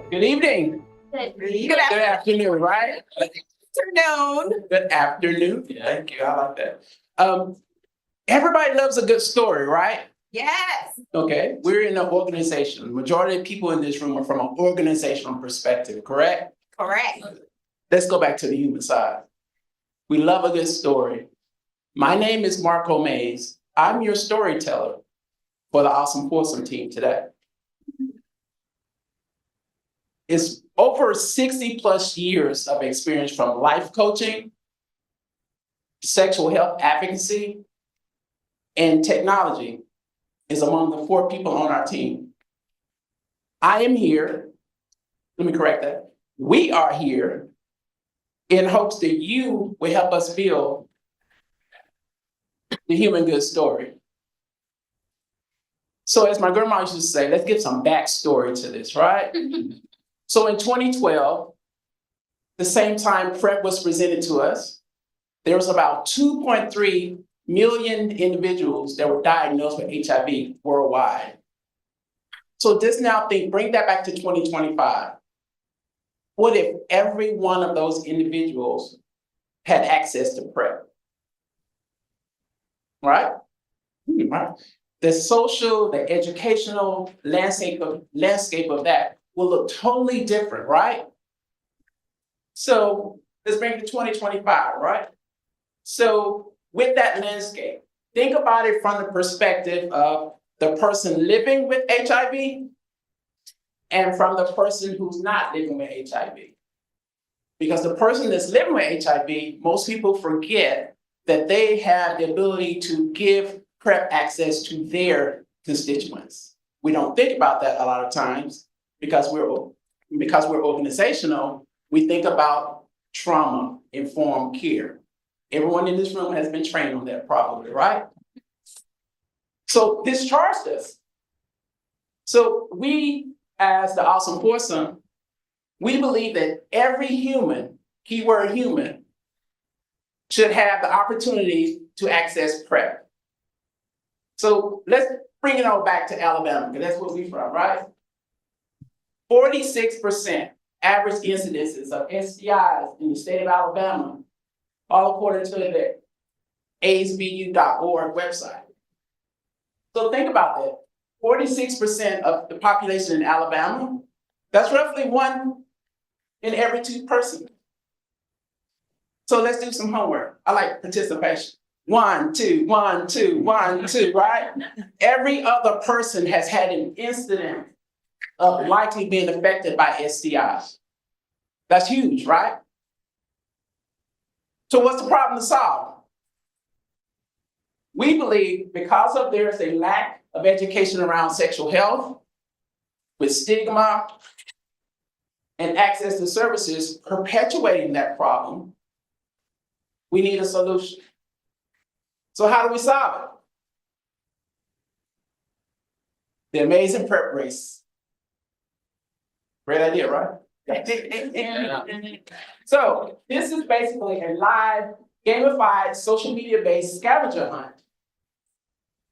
Good evening. Good Good afternoon, right? afternoon. Good afternoon. Thank you. I like that. Um, Everybody loves a good story, right? Yes. Okay. We're in an organization. The majority of people in this room are from an organizational perspective, correct? Correct. Let's go back to the human side. We love a good story. My name is Marco Mays. I'm your storyteller for the Awesome Foursome team today. It's over 60 plus years of experience from life coaching, sexual health advocacy, and technology is among the 4 people on our team. I am here, let me correct that. We are here in hopes that you will help us build the human good story. So as my grandma used to say, let's give some backstory to this, right? So in 2012, the same time PrEP was presented to us, there was about 2.3 million individuals that were diagnosed with HIV worldwide. So just now bring that back to 2025. What if every one of those individuals had access to PrEP? Right? Right. The social, the educational landscape of that will look totally different, right? So let's bring it to 2025, right? So with that landscape, think about it from the perspective of the person living with HIV and from the person who's not living with HIV. Because the person that's living with HIV, most people forget that they have the ability to give PrEP access to their constituents. We don't think about that a lot of times because we're organizational. We think about trauma-informed care. Everyone in this room has been trained on that probably, right? So this charged us. So we, as the Awesome Foursome, we believe that every human, keyword human, should have the opportunity to access PrEP. So let's bring it all back to Alabama, because that's where we're from, right? 46% average incidences of STIs in the state of Alabama, all according to the AIDSBU.org website. So think about that. 46% of the population in Alabama, that's roughly 1 in every 2 persons. So let's do some homework. I like participation. 1, 2, 1, 2, 1, 2, right? Every other person has had an incident of likely being affected by STIs. That's huge, right? So what's the problem to solve? We believe because of there's a lack of education around sexual health, with stigma and access to services perpetuating that problem, we need a solution. So how do we solve it? The amazing PrEP race. Great idea, right? So this is basically a live, gamified, social media-based scavenger hunt.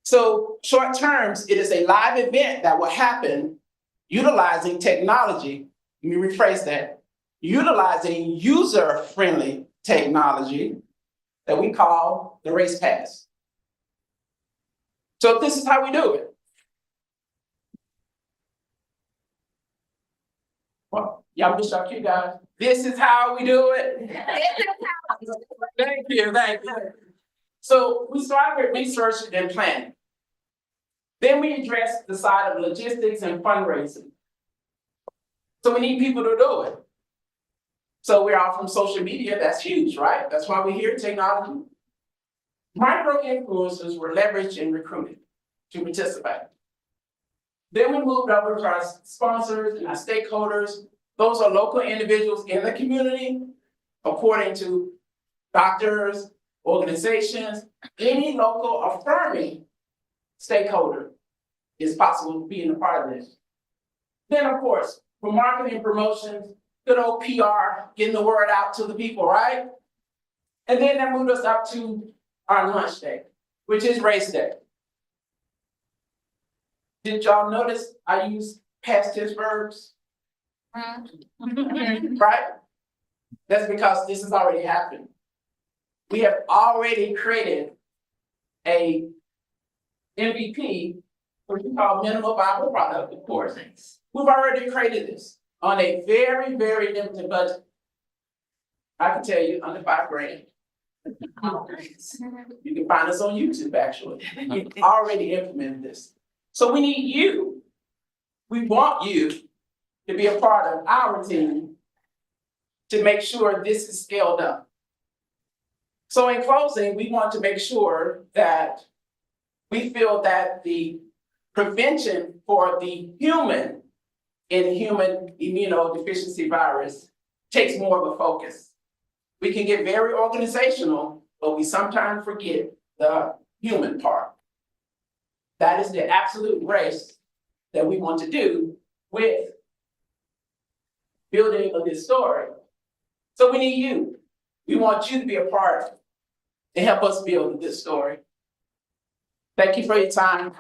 So short terms, it is a live event that will happen utilizing technology. Let me rephrase that. Utilizing user-friendly technology that we call the Race Pass. So this is how we do it. Well, y'all just up you guys. This is how we do it. Thank you. So we start with research and planning. Then we address the side of logistics and fundraising. So we need people to do it. So we're all from social media, that's huge, right? That's why we're here, technology. Micro-influencers were leveraged and recruited to participate. Then we moved over to our sponsors and our stakeholders. Those are local individuals in the community, according to doctors, organizations, any local affirming stakeholder is possible being a part of this. Then, of course, for marketing and promotions, good old PR, getting the word out to the people, right? And then that moved us up to our lunch day, which is race day. Did y'all notice I use past tense verbs? right? That's because this has already happened. We have already created a MVP, what we call minimal viable product, of course. We've already created this on a very, very limited budget. I can tell you, under $5,000. You can find us on YouTube, actually. We've already implemented this. So we need you. We want you to be a part of our team to make sure this is scaled up. So in closing, we want to make sure that we feel that the prevention for the human immunodeficiency virus takes more of a focus. We can get very organizational, but we sometimes forget the human part. That is the absolute race that we want to do with building of this story. So we need you. We want you to be a part and help us build this story. Thank you for your time.